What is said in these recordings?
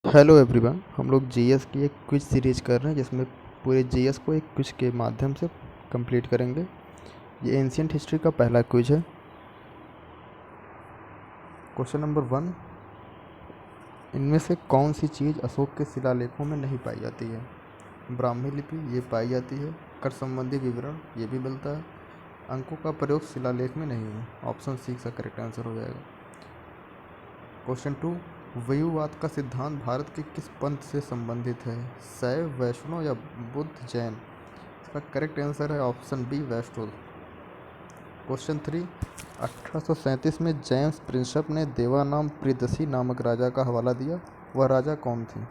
Hello everyone, हम लोग GS की एक क्विज सीरीज कर रहे हैं जिसमें पूरे जीएस को एक क्विज के माध्यम से कंप्लीट करेंगे। ये एंशियंट हिस्ट्री का पहला क्विज है। क्वेश्चन नंबर 1, इनमें से कौन सी चीज़ अशोक के शिलालेखों में नहीं पाई जाती है? ब्राह्मी लिपि ये पाई जाती है। कर संबंधी विवरण ये भी मिलता है। अंकों का प्रयोग शिलालेख में नहीं है। ऑप्शन सी का करेक्ट आंसर हो जाएगा। क्वेश्चन 2, वयुवाद का सिद्धांत भारत के किस पंथ से संबंधित है? शैव, वैष्णव या बुद्ध, जैन? इसका करेक्ट आंसर है ऑप्शन बी, वैष्णव। क्वेश्चन 3, 1837 में जेम्स प्रिंसप ने देवानाम प्रियदर्शी नामक राजा का हवाला दिया। वह राजा कौन थे?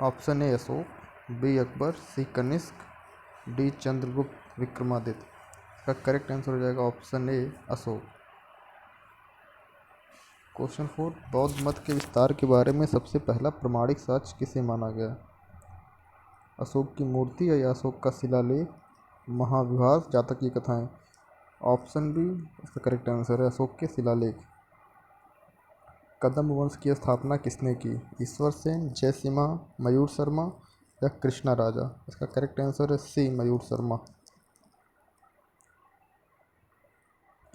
Option A Ashoka, B Akbar, C Kanishka, D Chandragupta Vikramaditya. इसका करेक्ट आंसर हो जाएगा ऑप्शन ए अशोक। क्वेश्चन 4, बौद्ध मत के विस्तार के बारे में सबसे पहला प्रमाणिक साक्ष्य किसे माना गया? अशोक की मूर्ति या अशोक का शिलालेख, महाविहार, जातक की कथाएं? ऑप्शन बी इसका करेक्ट आंसर है अशोक के शिलालेख। कदम्ब वंश की स्थापना किसने की? ईश्वर सेन, जयसिम्हा, मयूर शर्मा या कृष्णा राजा? इसका करेक्ट आंसर है सी, मयूर शर्मा।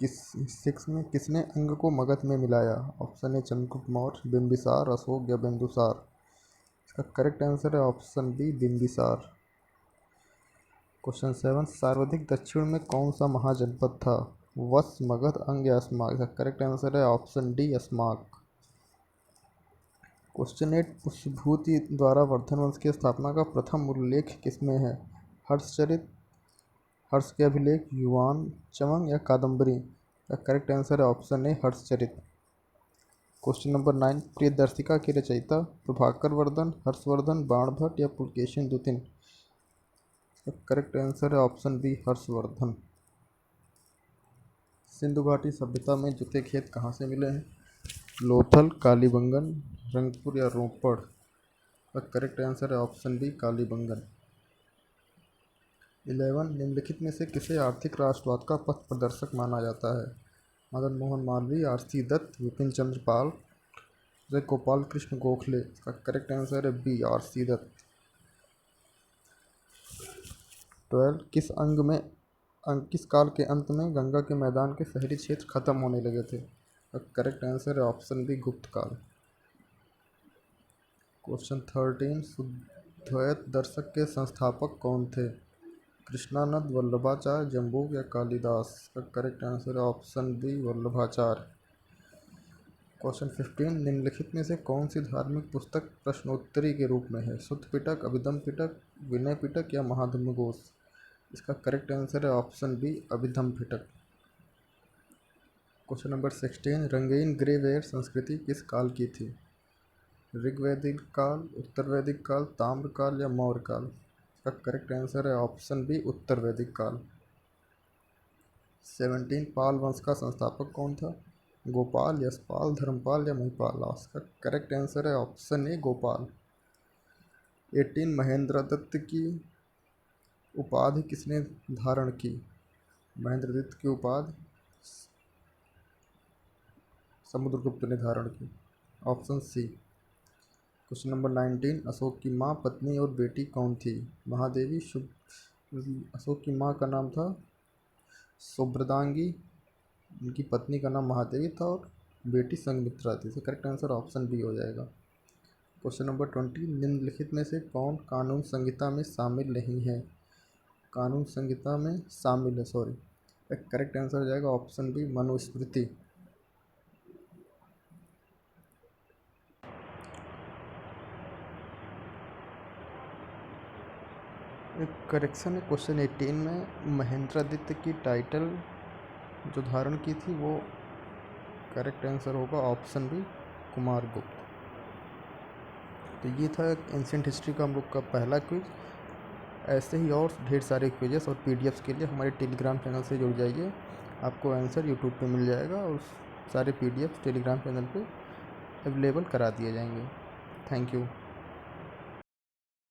सिक्स में किसने अंग को मगध में मिलाया? ऑप्शन ए चंद्रगुप्त मौर्य, बिंबिसार, अशोक या बिंदुसार? इसका करेक्ट आंसर है ऑप्शन बी, बिंबिसार। क्वेश्चन 7, सर्वाधिक दक्षिण में कौन सा महाजनपद था? वत्स, मगध, अंग या अस्माक? इसका करेक्ट आंसर है ऑप्शन डी, अस्माक। क्वेश्चन 8, पुष्यभूति द्वारा वर्धन वंश की स्थापना का प्रथम उल्लेख किसमें है? हर्षचरित, हर्ष के अभिलेख, युवान, चमन या कादम्बरी? का करेक्ट आंसर है option A, Harshacharita. Question number 9, Priyadarshika के रचयिता प्रभाकर वर्धन, हर्षवर्धन, बाणभट्ट या पुलकेशिन द्वितीय? करेक्ट आंसर है ऑप्शन बी, हर्षवर्धन। सिंधु घाटी सभ्यता में जूते खेत कहाँ से मिले हैं? लोथल, कालीबंगन, रंगपुर या रोपड़? करेक्ट आंसर है ऑप्शन बी, कालीबंगन। 11, निम्नलिखित में से किसे आर्थिक राष्ट्रवाद का पथ प्रदर्शक माना जाता है? मदन मोहन मालवीय, आर.सी. दत्त, विपिन चंद्र पाल, गोपाल कृष्ण गोखले? इसका करेक्ट आंसर है बी, आर.सी. दत्त। 12, किस काल के अंत में गंगा के मैदान के शहरी क्षेत्र खत्म होने लगे थे? करेक्ट आंसर है ऑप्शन बी, गुप्त काल। क्वेश्चन 13, शुद्धोदय दर्शक के संस्थापक कौन थे? कृष्णानंद, वल्लभाचार्य, जम्बूक या कालिदास? का करेक्ट आंसर है ऑप्शन बी, वल्लभाचार्य। क्वेश्चन 15, निम्नलिखित में से कौन सी धार्मिक पुस्तक प्रश्नोत्तरी के रूप में है? शुद्ध पिटक, अभिधम पिटक, विनय पिटक या महाधर्मघोष? इसका करेक्ट आंसर है ऑप्शन बी, अभिधम पिटक। क्वेश्चन नंबर 16, रंगीन ग्रे वेयर संस्कृति किस काल की थी? ऋग्वैदिक काल, उत्तर वैदिक काल, ताम्र काल या मौर्य काल? इसका करेक्ट आंसर है ऑप्शन बी, उत्तर वैदिक काल। 17, पाल वंश का संस्थापक कौन था? गोपाल, यशपाल, धर्मपाल या महिपाल? इसका करेक्ट आंसर है ऑप्शन ए, गोपाल। 18, महेंद्रदत्त की उपाधि किसने धारण की? महेंद्रदत्त की उपाधि समुद्रगुप्त ने धारण की। Option C. Question number 19, Ashoka की माँ, पत्नी और बेटी कौन थी? महादेवी, अशोक की माँ का नाम था सुभ्रदांगी, उनकी पत्नी का नाम महादेवी था और बेटी संघमित्रा थी। इसका करेक्ट आंसर ऑप्शन बी हो जाएगा। क्वेश्चन नंबर 20, निम्नलिखित में से कौन कानून संहिता में शामिल नहीं है? कानून संहिता में शामिल है, सॉरी। करेक्ट आंसर हो जाएगा ऑप्शन बी, मनुस्मृति। एक करेक्शन है, क्वेश्चन 18 में महेंद्रदित्य की टाइटल जो धारण की थी वो करेक्ट आंसर होगा ऑप्शन बी, कुमारगुप्त। तो ये था एंशिएंट हिस्ट्री का हम लोग का पहला क्विज। ऐसे ही और ढेर सारे क्विजेस और पीडीएफ्स के लिए हमारे टेलीग्राम चैनल से जुड़ जाइए। आपको आंसर यूट्यूब पे मिल जाएगा और सारे पीडीएफ्स टेलीग्राम चैनल पे अवेलेबल करा दिए जाएंगे। Thank you.